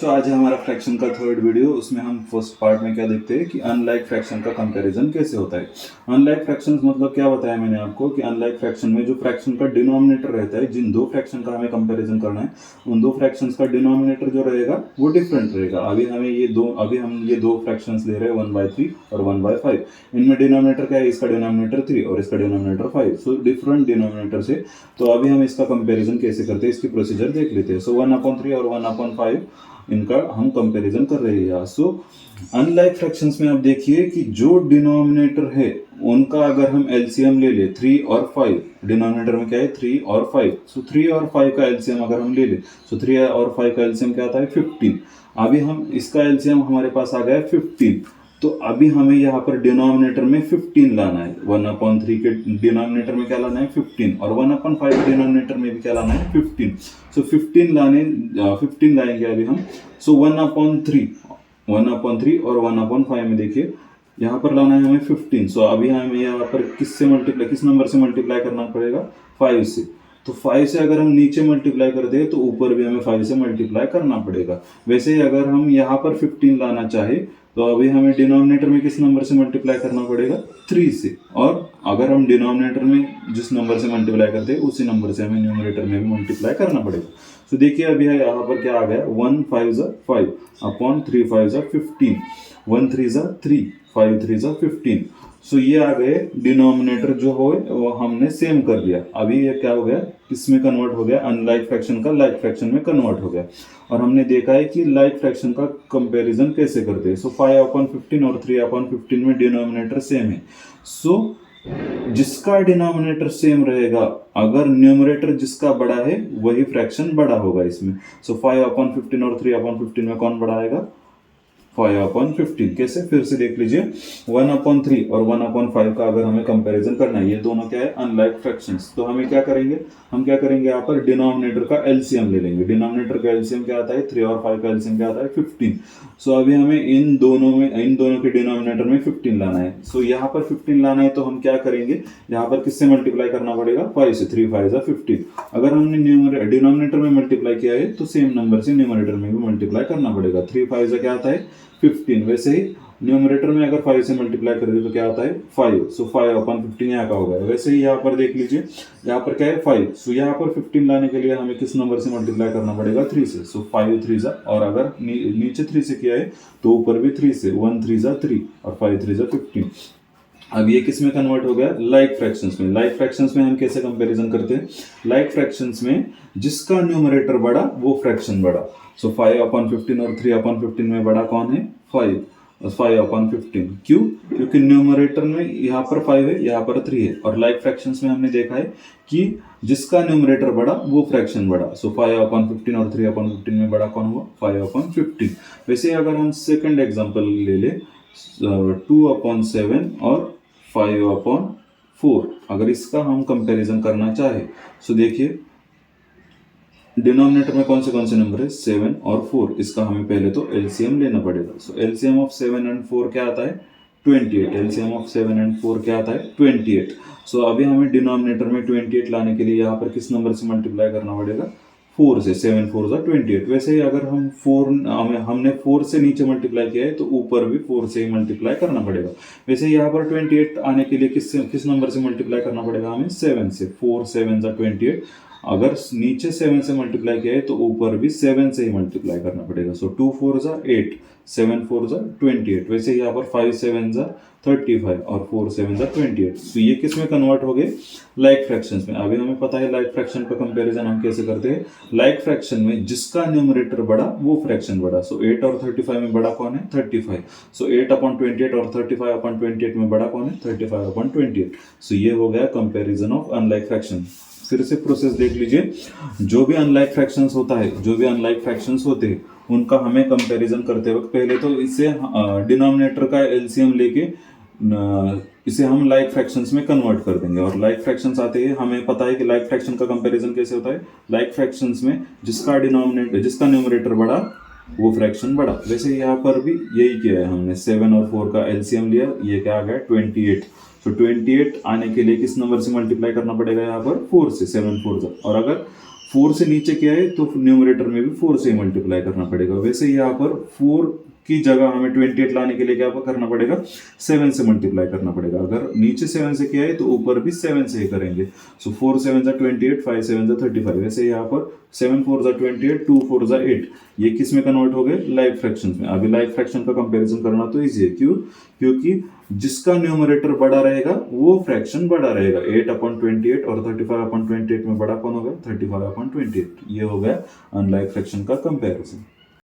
तो आज है हमारा फ्रैक्शन का थर्ड वीडियो। उसमें हम फर्स्ट पार्ट में क्या देखते हैं कि अनलाइक फ्रैक्शन का कंपैरिजन कैसे होता है। अनलाइक फ्रैक्शंस मतलब क्या बताया मैंने आपको कि अनलाइक फ्रैक्शन में जो फ्रैक्शन का डिनोमिनेटर रहता है, जिन दो फ्रैक्शन का हमें कंपैरिजन करना है, उन दो फ्रैक्शंस का डिनोमिनेटर जो रहेगा वो डिफरेंट रहेगा। अभी हम ये दो फ्रैक्शंस ले रहे हैं 1/3 और 1/5। इनमें डिनोमिनेटर क्या है, इसका डिनोमिनेटर 3 और इसका डिनोमिनेटर 5। सो डिफरेंट डिनोमिनेटर से तो अभी हम इसका कंपैरिजन कैसे करते हैं, इसकी प्रोसीजर देख लेते हैं। सो 1/3 और 1/5 इनका हम कंपैरिजन कर रहे हैं। सो अनलाइक फ्रैक्शंस में आप देखिए कि जो डिनोमिनेटर है उनका अगर हम एलसीएम ले ले 3 और 5, डिनोमिनेटर में क्या है 3 और 5। सो 3 और 5 का एलसीएम अगर हम ले ले, सो 3 और 5 का एलसीएम क्या आता है 15। अभी हम इसका एलसीएम हमारे पास आ गया है 15। तो अभी हमें यहाँ पर डिनोमिनेटर में 15 लाना है। 1/3 के डिनोमिनेटर में क्या लाना है 15 और 1/5 के डिनोमिनेटर में भी क्या लाना है 15। सो 15 लाएंगे अभी हम। सो 1/3 और 1/5 में देखिए यहाँ पर लाना है हमें 15। सो अभी हमें यहाँ पर किस नंबर से मल्टीप्लाई करना पड़ेगा 5 से। तो 5 से अगर हम नीचे मल्टीप्लाई कर दे तो ऊपर भी हमें 5 से मल्टीप्लाई करना पड़ेगा। वैसे ही अगर हम यहाँ पर 15 लाना चाहे तो अभी हमें डिनोमिनेटर में किस नंबर से मल्टीप्लाई करना पड़ेगा 3 से। और अगर हम डिनोमिनेटर में जिस नंबर से मल्टीप्लाई करते हैं उसी नंबर से हमें न्यूमरेटर में भी मल्टीप्लाई करना पड़ेगा। तो देखिए अभी यहाँ पर क्या आ गया 1 5 5 अपॉन 3 5 15, 1 3 3, 5 3 15। सो ये आ गए डिनोमिनेटर जो हो वो हमने सेम कर दिया। अभी ये क्या हो गया, इसमें कन्वर्ट हो गया, अनलाइक फ्रैक्शन का लाइक फ्रैक्शन में कन्वर्ट हो गया। और हमने देखा है कि लाइक फ्रैक्शन का कंपैरिजन कैसे करते हैं। सो 5/15 और 3/15 में डिनोमिनेटर सेम है। सो जिसका डिनोमिनेटर सेम रहेगा, अगर न्यूमरेटर जिसका बड़ा है वही फ्रैक्शन बड़ा होगा इसमें। सो 5/15 और 3/15 में कौन बड़ा आएगा 5/15। कैसे, फिर से देख लीजिए। 1/3 और 1/5 का अगर हमें कंपैरिजन करना है, ये दोनों क्या है अनलाइक फ्रैक्शंस। तो हमें क्या करेंगे, यहाँ पर डिनोमिनेटर का एलसीएम ले लेंगे। डिनोमिनेटर का एलसीएम क्या आता है 3 और 5 का एलसीएम क्या आता है 15। सो अभी हमें इन दोनों के डिनोमिनेटर में 15 लाना है। सो यहाँ पर 15 लाना है तो हम क्या करेंगे, यहाँ पर किससे मल्टीप्लाई करना पड़ेगा 5 से। 3 5 15। अगर हमने डिनोमिनेटर में मल्टीप्लाई किया है तो सेम नंबर से न्यूमरेटर में भी मल्टीप्लाई करना पड़ेगा। 3 5 क्या आता है 15। वैसे ही न्यूमरेटर में अगर 5 से मल्टीप्लाई कर दे तो क्या आता है 5। सो 5/15 यहाँ का होगा। वैसे ही यहाँ पर देख लीजिए, यहाँ पर क्या है 5। सो यहाँ पर 15 लाने के लिए हमें किस नंबर से मल्टीप्लाई करना पड़ेगा 3 से। सो 5 3 और अगर नीचे 3 से किया है तो ऊपर भी 3 से। 1 3 3 और 5 3 15। अब ये किस में कन्वर्ट हो गया लाइक फ्रैक्शंस में। लाइक फ्रैक्शंस में हम कैसे कंपैरिजन करते हैं, लाइक फ्रैक्शंस में जिसका न्यूमरेटर बड़ा वो फ्रैक्शन बड़ा। सो 5/15 और 3/15 में बड़ा कौन है 5 और 5/15। क्यों, क्योंकि न्यूमरेटर में यहाँ पर 5 है, यहाँ पर 3 है। और लाइक फ्रैक्शंस में हमने देखा है कि जिसका न्यूमरेटर बड़ा वो फ्रैक्शन बड़ा। सो 5/15 और 3/15 में बड़ा कौन हुआ 5/15। वैसे अगर हम सेकंड एग्जांपल ले ले 2/7 और 5/4, अगर इसका हम कंपैरिजन करना चाहे तो देखिए डिनोमिनेटर में कौन से नंबर है 7 और 4। इसका हमें पहले तो एलसीएम लेना पड़ेगा। सो एलसीएम ऑफ 7 एंड 4 क्या आता है 28। एलसीएम ऑफ 7 एंड 4 क्या आता है 28। सो अभी हमें डिनोमिनेटर में 28 लाने के लिए यहाँ पर किस नंबर से मल्टीप्लाई करना पड़ेगा 4 से। 7 4 28। वैसे ही अगर हमने 4 से नीचे मल्टीप्लाई किया है तो ऊपर भी 4 से ही मल्टीप्लाई करना पड़ेगा। वैसे यहाँ पर 28 आने के लिए किस नंबर से मल्टीप्लाई करना पड़ेगा हमें 7 से। 4 7 28। अगर नीचे 7 से मल्टीप्लाई किया है तो ऊपर भी 7 से ही मल्टीप्लाई करना पड़ेगा। सो 2 4 8, 7 4 28। वैसे यहाँ पर 5 7 35 और 4 7 28। तो ये किस में कन्वर्ट हो गए लाइक फ्रैक्शंस में। अभी हमें पता है लाइक फ्रैक्शन का कंपैरिजन हम कैसे करते हैं। लाइक फ्रैक्शन में जिसका न्यूमरेटर बड़ा वो फ्रैक्शन बड़ा। सो 8 और 35 में बड़ा कौन है 35। सो 8/28 और 35/28 में बड़ा कौन है 35/28। सो ये हो गया कंपैरिजन ऑफ अनलाइक फ्रैक्शन। फिर से प्रोसेस देख लीजिए। जो भी अनलाइक फ्रैक्शंस होते हैं उनका हमें कंपैरिजन करते वक्त पहले तो इसे डिनोमिनेटर का एलसीएम लेके इसे हम लाइक फ्रैक्शंस में कन्वर्ट कर देंगे। और लाइक फ्रैक्शंस आते हैं, हमें पता है कि लाइक फ्रैक्शन का कंपैरिजन कैसे होता है। लाइक फ्रैक्शंस में जिसका न्यूमरेटर बड़ा वो फ्रैक्शन बड़ा। वैसे यहाँ पर भी यही किया है हमने। 7 और 4 का एलसीएम लिया, ये क्या आ गया 28। तो 28 आने के लिए किस नंबर से मल्टीप्लाई करना पड़ेगा यहाँ पर 4 से। 7 4 और अगर 4 से नीचे क्या है तो न्यूमरेटर में भी 4 से मल्टीप्लाई करना पड़ेगा। वैसे यहाँ पर 4 की जगह हमें 28 लाने के लिए क्या करना पड़ेगा, 7 से मल्टीप्लाई करना पड़ेगा। अगर नीचे 7 से किया है तो ऊपर भी 7 से ही करेंगे। सो 4 7 जा 28, 5 7 जा 35। वैसे यहाँ पर 7 4 जा 28, 2 4 जा 8, ये किस में कन्वर्ट हो गए, लाइक फ्रैक्शन में। अभी लाइक फ्रैक्शन का कंपैरिजन करना तो इजी है, क्यों, क्योंकि जिसका न्यूमरेटर बड़ा रहेगा वो फ्रैक्शन बड़ा रहेगा। 8/28 और 35/28 में बड़ा कौन होगा, 35/28। ये हो गया अनलाइक फ्रैक्शन का कंपैरिजन।